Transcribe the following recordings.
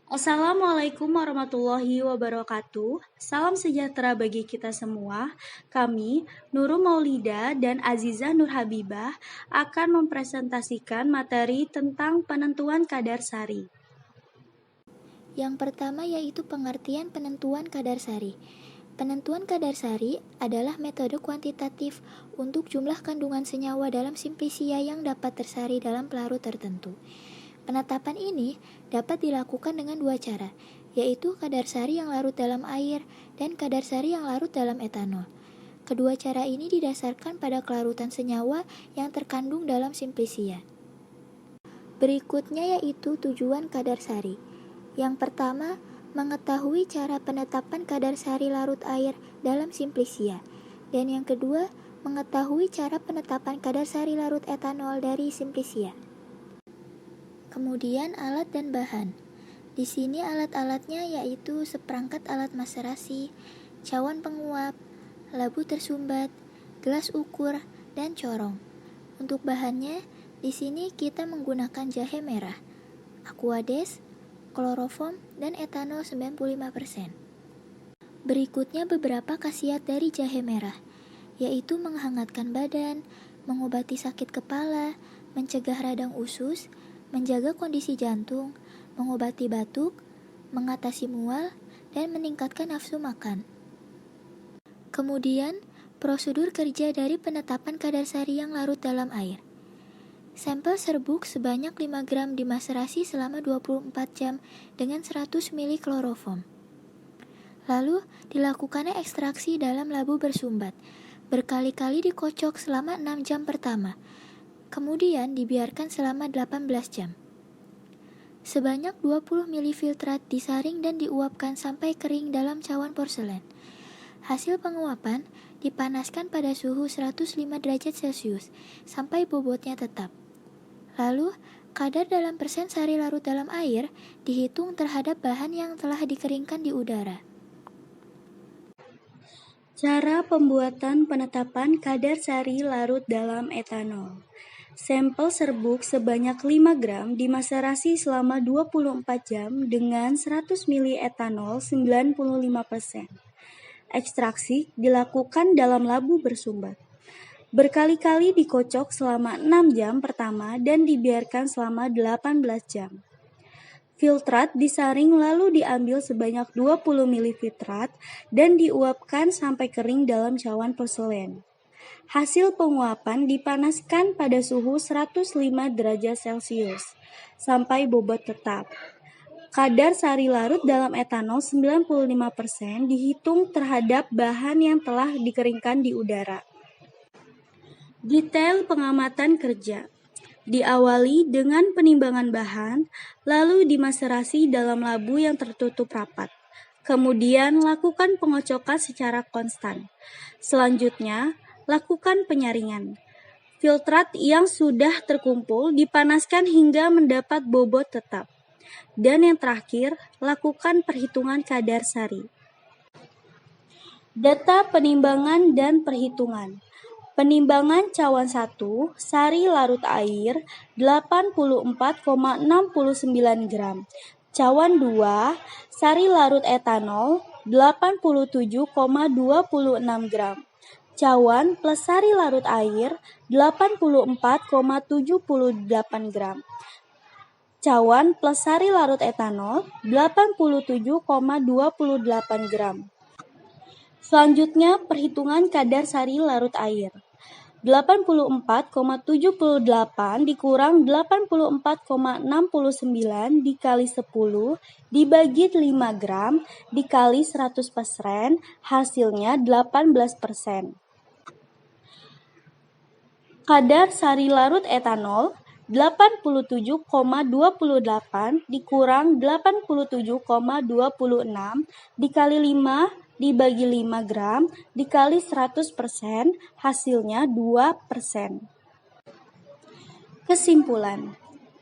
Assalamualaikum warahmatullahi wabarakatuh. Salam sejahtera bagi kita semua. Kami, Nurul Maulida dan Azizah Nur Habibah, akan mempresentasikan materi tentang penentuan kadar sari. Yang pertama yaitu pengertian penentuan kadar sari. Penentuan kadar sari adalah metode kuantitatif untuk jumlah kandungan senyawa dalam simplisia yang dapat tersari dalam pelarut tertentu. Penetapan ini dapat dilakukan dengan dua cara, yaitu kadar sari yang larut dalam air dan kadar sari yang larut dalam etanol. Kedua cara ini didasarkan pada kelarutan senyawa yang terkandung dalam simplisia. Berikutnya yaitu tujuan kadar sari. Yang pertama, mengetahui cara penetapan kadar sari larut air dalam simplisia. Dan yang kedua, mengetahui cara penetapan kadar sari larut etanol dari simplisia. Kemudian alat dan bahan. Di sini alat-alatnya yaitu seperangkat alat maserasi, cawan penguap, labu tersumbat, gelas ukur, dan corong. Untuk bahannya, di sini kita menggunakan jahe merah, aquades, kloroform, dan etanol 95%. Berikutnya beberapa khasiat dari jahe merah, yaitu menghangatkan badan, mengobati sakit kepala, mencegah radang usus, menjaga kondisi jantung, mengobati batuk, mengatasi mual, dan meningkatkan nafsu makan. Kemudian, prosedur kerja dari penetapan kadar sari yang larut dalam air. Sampel serbuk sebanyak 5 gram dimaserasi selama 24 jam dengan 100 ml kloroform. Lalu, dilakukannya ekstraksi dalam labu bersumbat. Berkali-kali dikocok selama 6 jam pertama. Kemudian dibiarkan selama 18 jam. Sebanyak 20 ml filtrat disaring dan diuapkan sampai kering dalam cawan porselen. Hasil penguapan dipanaskan pada suhu 105 derajat Celcius sampai bobotnya tetap. Lalu, kadar dalam persen sari larut dalam air dihitung terhadap bahan yang telah dikeringkan di udara. Cara pembuatan penetapan kadar sari larut dalam etanol. Sampel serbuk sebanyak 5 gram dimaserasi selama 24 jam dengan 100 ml etanol 95%. Ekstraksi dilakukan dalam labu bersumbat. Berkali-kali dikocok selama 6 jam pertama dan dibiarkan selama 18 jam. Filtrat disaring lalu diambil sebanyak 20 ml filtrat dan diuapkan sampai kering dalam cawan porselen. Hasil penguapan dipanaskan pada suhu 105 derajat Celcius sampai bobot tetap. Kadar sari larut dalam etanol 95% dihitung terhadap bahan yang telah dikeringkan di udara. Detail pengamatan kerja. Diawali dengan penimbangan bahan, lalu dimaserasi dalam labu yang tertutup rapat. Kemudian lakukan pengocokan secara konstan. Selanjutnya, lakukan penyaringan. Filtrat yang sudah terkumpul dipanaskan hingga mendapat bobot tetap. Dan yang terakhir, lakukan perhitungan kadar sari. Data penimbangan dan perhitungan. Penimbangan cawan 1, sari larut air 84,69 gram. Cawan 2, sari larut etanol 87,26 gram. Cawan plus sari larut air 84,78 gram. Cawan plus sari larut etanol 87,28 gram. Selanjutnya perhitungan kadar sari larut air. 84,78 dikurang 84,69 dikali 10 dibagi 5 gram dikali 100%, hasilnya 18%. Kadar sari larut etanol 87,28 dikurang 87,26 dikali 5 dibagi 5 gram dikali 100%, hasilnya 2%. Kesimpulan.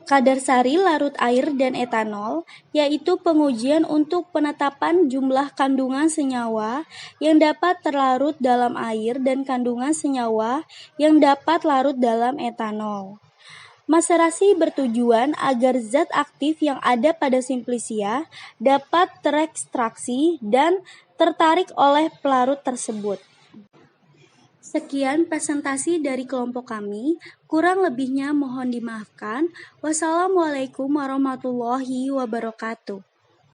Kadar sari larut air dan etanol yaitu pengujian untuk penetapan jumlah kandungan senyawa yang dapat terlarut dalam air dan kandungan senyawa yang dapat larut dalam etanol. Maserasi bertujuan agar zat aktif yang ada pada simplicia dapat terekstraksi dan tertarik oleh pelarut tersebut. Sekian presentasi dari kelompok kami, kurang lebihnya mohon dimaafkan. Wassalamualaikum warahmatullahi wabarakatuh.